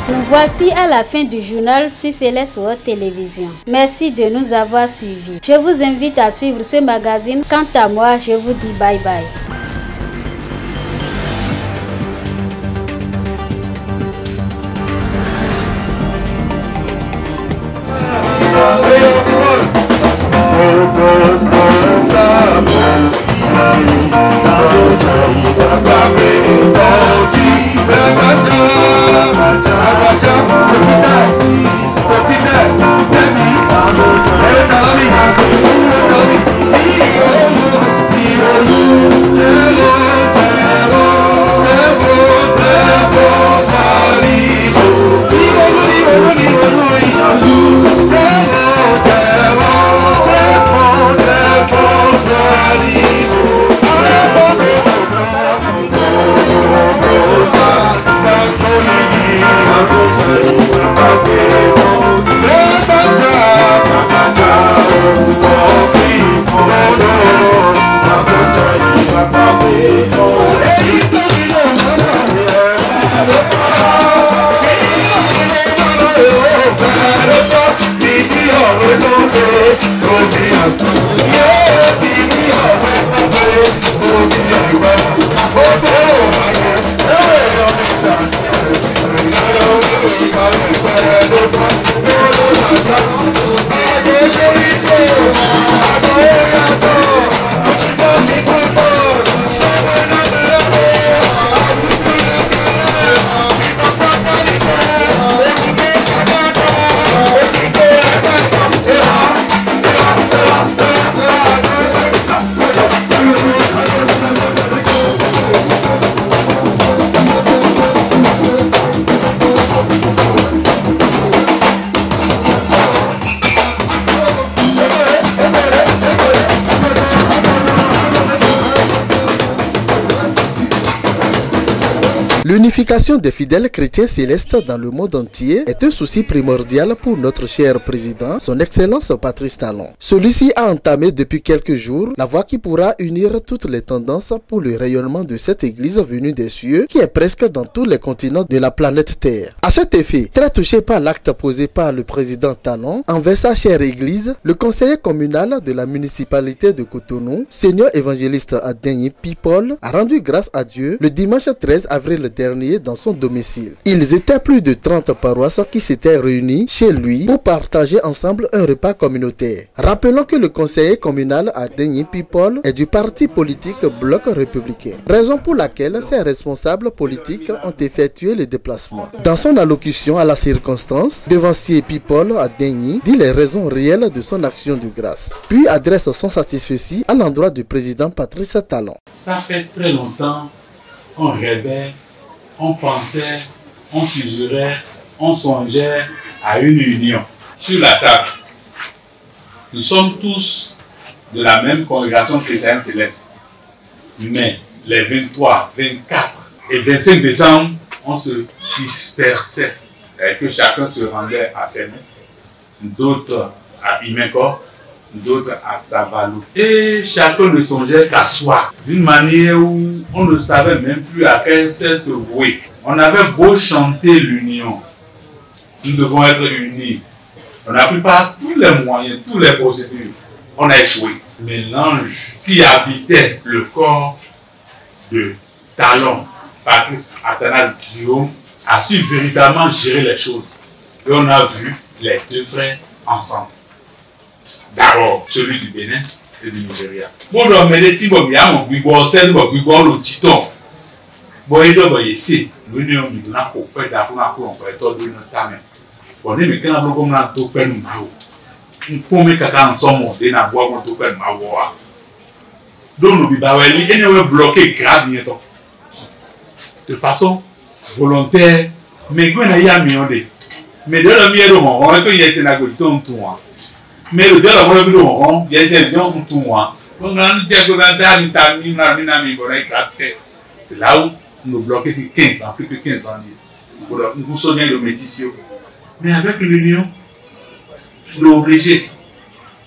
Nous voici à la fin du journal sur Céleste World Télévision. Merci de nous avoir suivis. Je vous invite à suivre ce magazine. Quant à moi, je vous dis bye bye. L'unification des fidèles chrétiens célestes dans le monde entier est un souci primordial pour notre cher président, son Excellence Patrice Talon. Celui-ci a entamé depuis quelques jours la voie qui pourra unir toutes les tendances pour le rayonnement de cette église venue des cieux qui est presque dans tous les continents de la planète Terre. À cet effet, très touché par l'acte posé par le président Talon envers sa chère église, le conseiller communal de la municipalité de Cotonou, Seigneur évangéliste Adenyi Pipol, a rendu grâce à Dieu le dimanche 13 avril dernier dans son domicile. Ils étaient plus de 30 paroisses qui s'étaient réunies chez lui pour partager ensemble un repas communautaire. Rappelons que le conseiller communal Adenyi Pipol est du parti politique Bloc républicain, raison pour laquelle ses responsables politiques ont effectué le déplacement. Dans son allocution à la circonstance, devancier Pipol Adenyi dit les raisons réelles de son action de grâce, puis adresse son satisfait à l'endroit du président Patrice Talon. Ça fait très longtemps qu'on rêvait, on pensait, on susurrait, on songeait à une union sur la table. Nous sommes tous de la même congrégation chrétienne céleste. Mais les 23, 24 et 25 décembre, on se dispersait. C'est-à-dire que chacun se rendait à ses mains, d'autres à Imeko, d'autres à Savalo. Et chacun ne songeait qu'à soi, d'une manière où on ne savait même plus à quel sens se vouer. On avait beau chanter l'union, nous devons être unis. On a pris par tous les moyens, toutes les procédures. On a échoué. Mais l'ange qui habitait le corps de Talon, Patrice Athanase Guillaume, a su véritablement gérer les choses. Et on a vu les deux frères ensemble. D'abord, celui du Bénin et du Nigeria. Bon, donc, mais les types, il y a un bigor, c'est un bigor, le titon. Bon, il doit y essayer. Nous, nous, nous, avons fait d'affaires pour faire tout de notre temps. Bon, mais quand on a comme un topen, nous pouvons mettre ensemble, et nous avons un topen, donc, nous avons bloqué grave. De façon volontaire, mais quand il y a un million de. Mais de la mienne, on a fait une synagogue, tout. Mais le diable a voulu on y a des gens pour tout moi. Donc, c'est là où nous bloquons ces 15 ans, plus que 15 ans. Nous sommes le métissio. Mais avec l'union, nous sommes obligés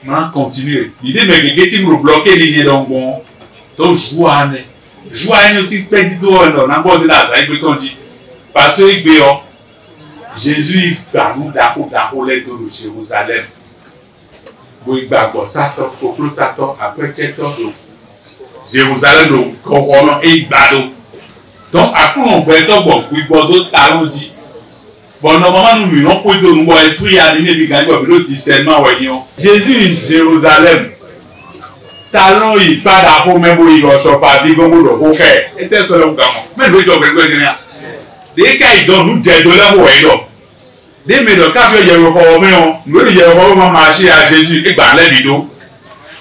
de continuer. L'idée, mais que nous bloquons les lignes donc bon. Donc, joie aussi, petit doigt, on a besoin de la, parce que Jésus nous d'accord les de Jérusalem. Oui, d'accord, ça après Jérusalem de Corona et Bado. Donc après on peut être bon, oui, d'autres talons dit. Bon, normalement nous on peut nous esprit animé puis gagner le discernement Jésus Jérusalem. Talon il pas d'accord même où il va se faire dire comme de OK. Et c'est ça le gamin. Mais le job est bien. Dès qu'il donne nous des dollars pour eux. Dès mais le cas il y a nous il y a marché à Jésus et dans les vidéos.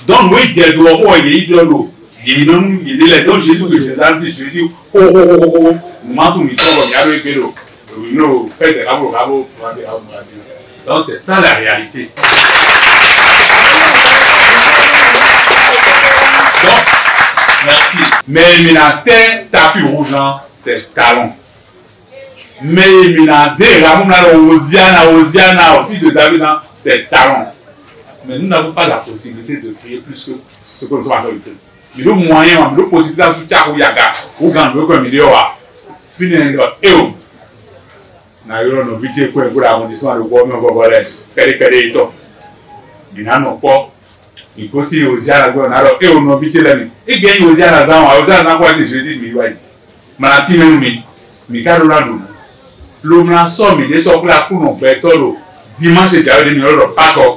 Donc oui des dollars pour eux il donne les dons Jésus que Jésus nous mentons nous comme il y a le pédo. Nous fait des rabos donc c'est ça la réalité. Donc, merci. Mais maintenant, tapis rouge, c'est talon. Mais maintenant, Osiana aussi de David, c'est talon. Mais nous n'avons pas la possibilité de créer plus que ce que nous avons fait. Mais le moyen, le possibilité de faire un yaga, ou quand nous avons vidéo, finir et où nous avons évité pour l'arrondissement de Guadeloupe, Péré, nous pas. Il faut aussi aux alors et on a vite l'année. Et bien aux quoi je dis mais ouais. Malati même mais car l'homme la somme des sortes là pour nous bétolo. Dimanche et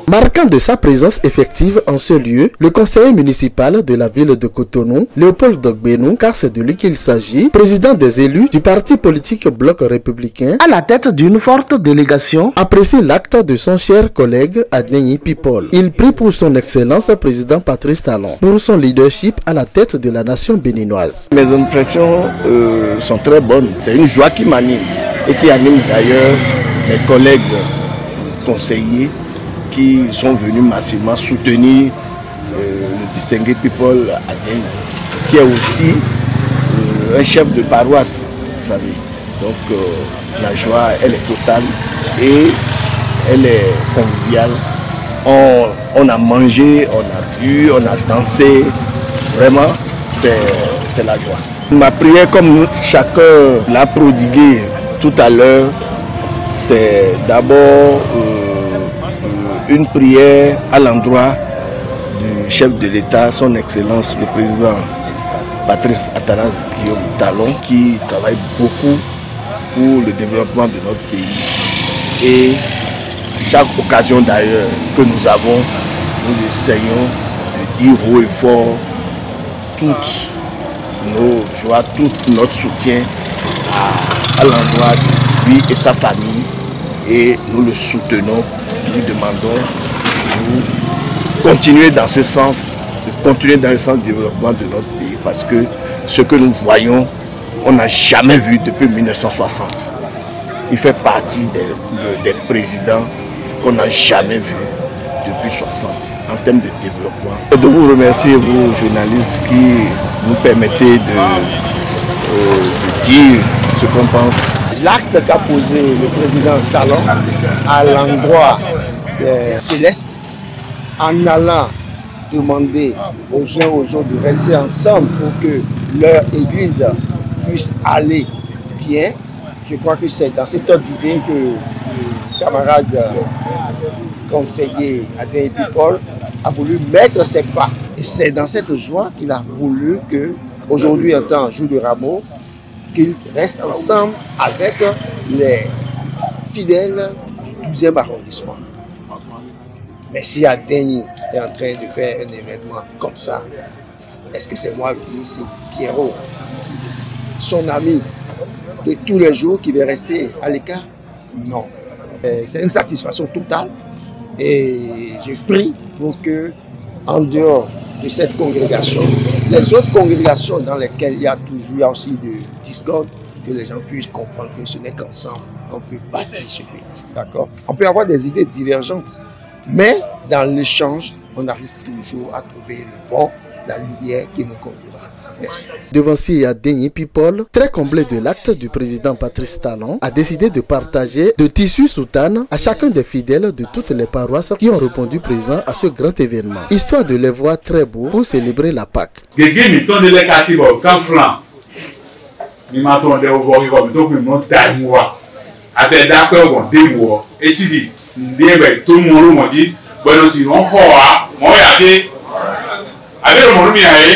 Marquant de sa présence effective en ce lieu, le conseiller municipal de la ville de Cotonou, Léopold Dogbenou, car c'est de lui qu'il s'agit, président des élus du parti politique Bloc républicain, à la tête d'une forte délégation, apprécie l'acte de son cher collègue Adnei People. Il prie pour son excellence président Patrice Talon, pour son leadership à la tête de la nation béninoise. Mes impressions sont très bonnes. C'est une joie qui m'anime et qui anime d'ailleurs mes collègues conseillers qui sont venus massivement soutenir le distingué People Adnei, qui est aussi un chef de paroisse, vous savez. Donc la joie, elle est totale et elle est conviviale. On a mangé, on a bu, on a dansé. Vraiment, c'est la joie. Ma prière, comme chacun l'a prodigué tout à l'heure, c'est d'abord une prière à l'endroit du chef de l'État, son Excellence le président Patrice Athanase Guillaume Talon, qui travaille beaucoup pour le développement de notre pays. Et à chaque occasion d'ailleurs que nous avons, nous essayons de dire haut et fort toutes nos joies, tout notre soutien à l'endroit de lui et sa famille, et nous le soutenons, nous demandons de continuer dans ce sens, de continuer dans le sens du développement de notre pays, parce que ce que nous voyons, on n'a jamais vu depuis 1960. Il fait partie des présidents qu'on n'a jamais vus depuis 60 en termes de développement. De vous remercier, vous journalistes, qui nous permettez de dire ce qu'on pense. L'acte qu'a posé le président Talon à l'endroit des Célestes, en allant demander aux uns aux autres de rester ensemble pour que leur église puisse aller bien, je crois que c'est dans cette ordre d'idée que le camarade conseiller Adnei People a voulu mettre ses pas. Et c'est dans cette joie qu'il a voulu que, aujourd'hui, en temps jour de Rameau, qu'ils restent ensemble avec les fidèles du 12e arrondissement. Mais si Adnei est en train de faire un événement comme ça, est-ce que c'est moi, ici, Pierrot, son ami de tous les jours, qui va rester à l'écart? Non. C'est une satisfaction totale et je prie pour que, en dehors de cette congrégation, les autres congrégations dans lesquelles il y a toujours aussi de discorde, que les gens puissent comprendre que ce n'est qu'ensemble qu'on peut bâtir ce pays. D'accord? On peut avoir des idées divergentes, mais dans l'échange, on arrive toujours à trouver le bon, la lumière qui nous conduira. Merci. Devancier Adnei People, très comblé de l'acte du président Patrice Talon, a décidé de partager de tissus soutanes à chacun des fidèles de toutes les paroisses qui ont répondu présent à ce grand événement, histoire de les voir très beaux pour célébrer la Pâque. àtẹ̀dápẹ́ ọ̀gbọ̀n déwọ̀ etí ndébẹ̀ tó mú orú mọ̀jí gbọ́dọ̀ sí wọ́n kọ́ wa mọ́ yàdé àbẹ̀rẹ̀ mọ̀rú mi àyè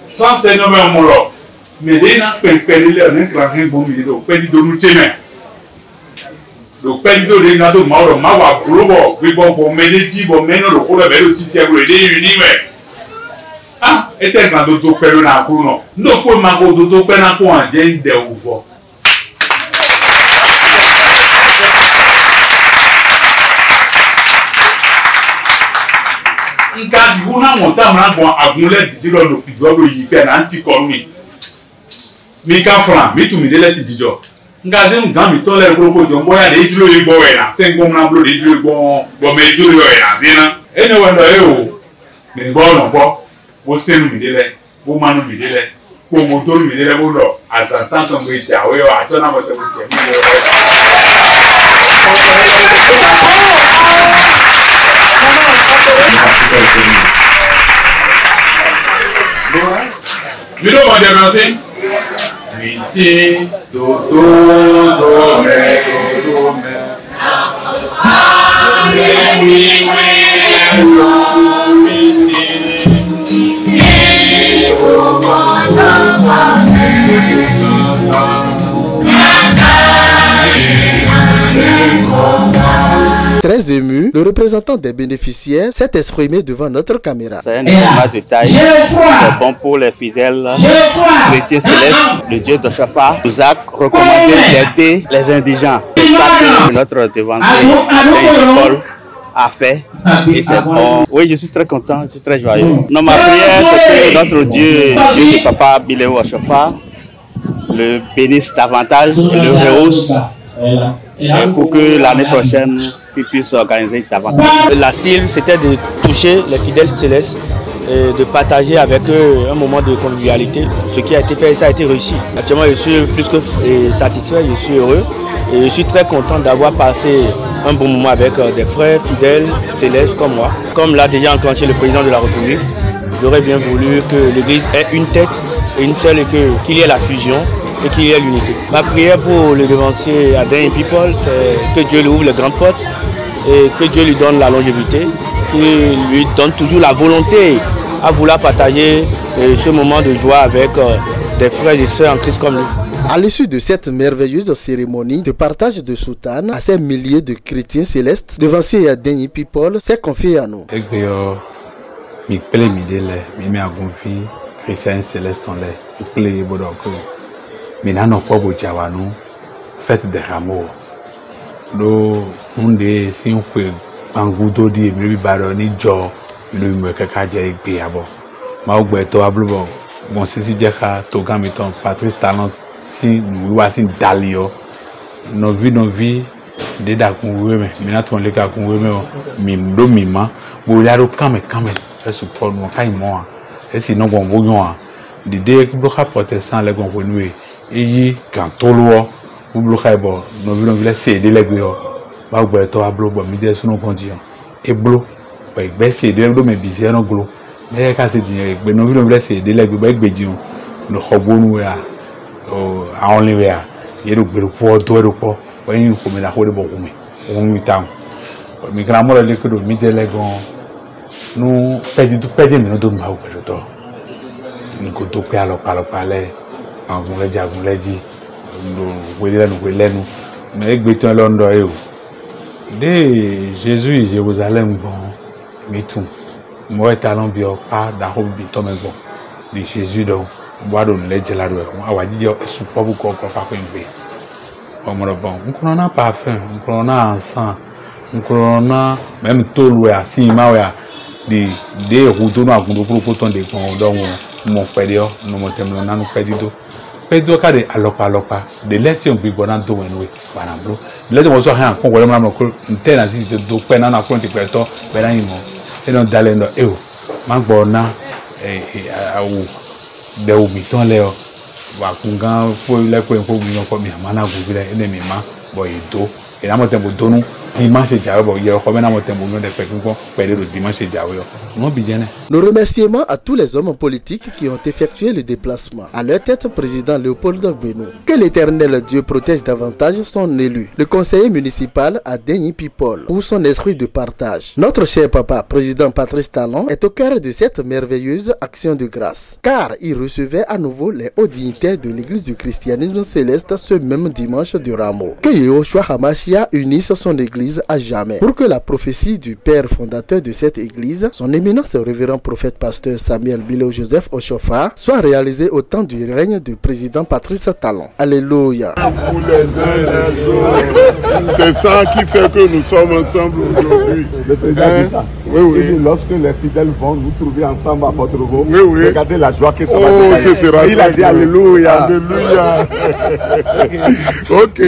sánsẹ̀ ní ọmọ ọmọ lọ mẹ̀dẹ́ iná pẹ̀lú ọ̀nà ìkàràkẹ́ gbọ́n mi lọ pẹ́ẹ́lí donú tẹ́mẹ̀ lọ pẹ́ẹ́lí tó lé iná tó máa rọ̀ máa wà kúrò bọ̀ gbígbọ́ bọ̀ mẹ́lẹ́ jí bọ̀ mẹ́nà lọ kó lọ́bẹ̀ẹ́ lọ sí sẹ́gun èdè yìí níwẹ̀ ẹtẹ́ ìgbà tó tó pẹ́lú náà kúrò náà ní òkú ìmọ̀ kó tó pẹ́ náà kó hàn jẹ́ ń dẹ̀ òfò. nǹkan àdìgún náà wọ́n tá àwọn àgbọn àgúnlẹ̀ dìjọ́ lọ ìjọ́rò yìí pẹ̀ náà ń ti kọ́ mi ká fúnra mi tù mí délẹ̀ ti dìjọ́ nǹkan àti nǹkan mi tọ́ lẹ́rú kórópó jọ ń bọ́ yàrá èjì lóye gbọ́ ẹ̀ náà sẹ́ńgbọ́n náà búrò èjì lóye gbọ́ mẹ́ èjì lóye ẹ̀ náà sí náà ẹni wọ́n lọ ẹ̀ o mi gbọ́ ọ̀nà gbọ́ bó sẹ́nu mi délẹ̀ bó mánu mi délẹ̀ bó mo tó mi délẹ̀ bó lọ àtàntàn mi jà wẹ́ ọ àtọ́ náà mọ̀tẹ́ mi jẹ̀ mí lọ. Mi ló mọ̀ jẹ́ mi ọtí. Mi ti dodo mẹ́. Très ému, le représentant des bénéficiaires s'est exprimé devant notre caméra. C'est un événement de taille, c'est bon pour les fidèles chrétiens célestes. Le Dieu de Chafa nous a recommandé d'aider les indigents. C'est ça que notre devancier, Paul, a fait. Et c'est bon. Oui, je suis très content, je suis très joyeux. Non, ma prière, c'est que notre Dieu, Dieu de Papa Bilewa Chafa, le bénisse davantage et le rehausse. Pour que l'année prochaine, qu'ils puissent organiser davantage. La cible, c'était de toucher les fidèles célestes et de partager avec eux un moment de convivialité. Ce qui a été fait, ça a été réussi. Actuellement, je suis plus que satisfait, je suis heureux et je suis très content d'avoir passé un bon moment avec des frères fidèles célestes comme moi. Comme l'a déjà enclenché le président de la République, j'aurais bien voulu que l'Église ait une tête et une seule et qu'il y ait la fusion et qu'il y ait l'unité. Ma prière pour le devancier Aden People, c'est que Dieu lui ouvre les grandes portes et que Dieu lui donne la longévité, qu'il lui donne toujours la volonté à vouloir partager ce moment de joie avec des frères et sœurs en Christ comme lui. À l'issue de cette merveilleuse cérémonie de partage de soutane à ces milliers de chrétiens célestes, devancier Aden People s'est confié à nous. Minano Pobo Jawanu, fête de Rameau. Do Munde Sinkwe, Angudo di Miri Baroni Jo, Lume Kakaja Biabo. Maugbeto Ablubo, Monsisi Jeka, Togamiton, Patrice Talent, si nous voici Dalio. Nos vies, Deda Kunweme, Minaton Leka Kunweme, Mimdo Mima, Boularo Kame, je suppose, mon caïmoa, et sinon bon bouillon. L'idée que bloca protestant les gonfoués et quand tout le bloca bon nous voulons céder les gueux bah vous êtes à bloc bah midi sur nos conditions et bloc bah baisser des blocs mais bizarre nos glos mais quand c'est dire bah nous voulons céder les gueux bah bédion nous robons à on les voit il y a le pour toi le pour bah il faut me la faire beaucoup mais on met temps mais quand moi les que nous midi les gons nous perdons mais nous donnons pas au péloton. Nous comptons à l'opalopalais, en vous l'a dit, nous voulons, mais avec Béton Londres, de Jésus, Jérusalem, bon, mais tout. Moi, talent bio, pas d'arôme biton, mais bon, de Jésus, donc, moi, on l'a dit là, on va dire, je suis pas beaucoup encore faire une paix. On m'en a pas faim, on m'en a ensemble, on m'en a même tout loué à Sima, des routes, on a pour des condors. Mon frère, nous montons nous perdido. Perdido car de alopa, de lettres bi bonando wenwe, banablo. Lettres mo so han kon wala ma ko ntena si de do pe na na ko ntipeto be na yimo. E no dalendo e o. Ma gbo na awu de o mi ton le o. Wa kungan fo le ko en ko mi no ko mi amana gu vile ene mi ma bo edo. E na mo tempo donu dimanche jawe bo yo ko bena mo tembo no de pe ko pele le dimanche jawe yo no bijene. Nos remerciements à tous les hommes politiques qui ont effectué le déplacement. À leur tête, président Léopold Gbeno. Que l'Éternel Dieu protège davantage son élu, le conseiller municipal Adeni People, pour son esprit de partage. Notre cher papa, président Patrice Talon, est au cœur de cette merveilleuse action de grâce, car il recevait à nouveau les hauts dignitaires de l'église du christianisme céleste ce même dimanche de Rameau. Que Yehoshua Hamashia unisse son église à jamais, pour que la prophétie du père fondateur de cette église, son éminence révérend prophète pasteur Samuel Bilo Joseph Oshofa, soit réalisée au temps du règne du président Patrice Talon. Alléluia. C'est ça qui fait que nous sommes ensemble aujourd'hui. Le président dit ça. Oui, oui. Il dit, lorsque les fidèles vont nous trouver ensemble à Porto-Novo, oui, oui. Regardez la joie que ça va donner. Il a dit Alléluia. Alléluia. Ok.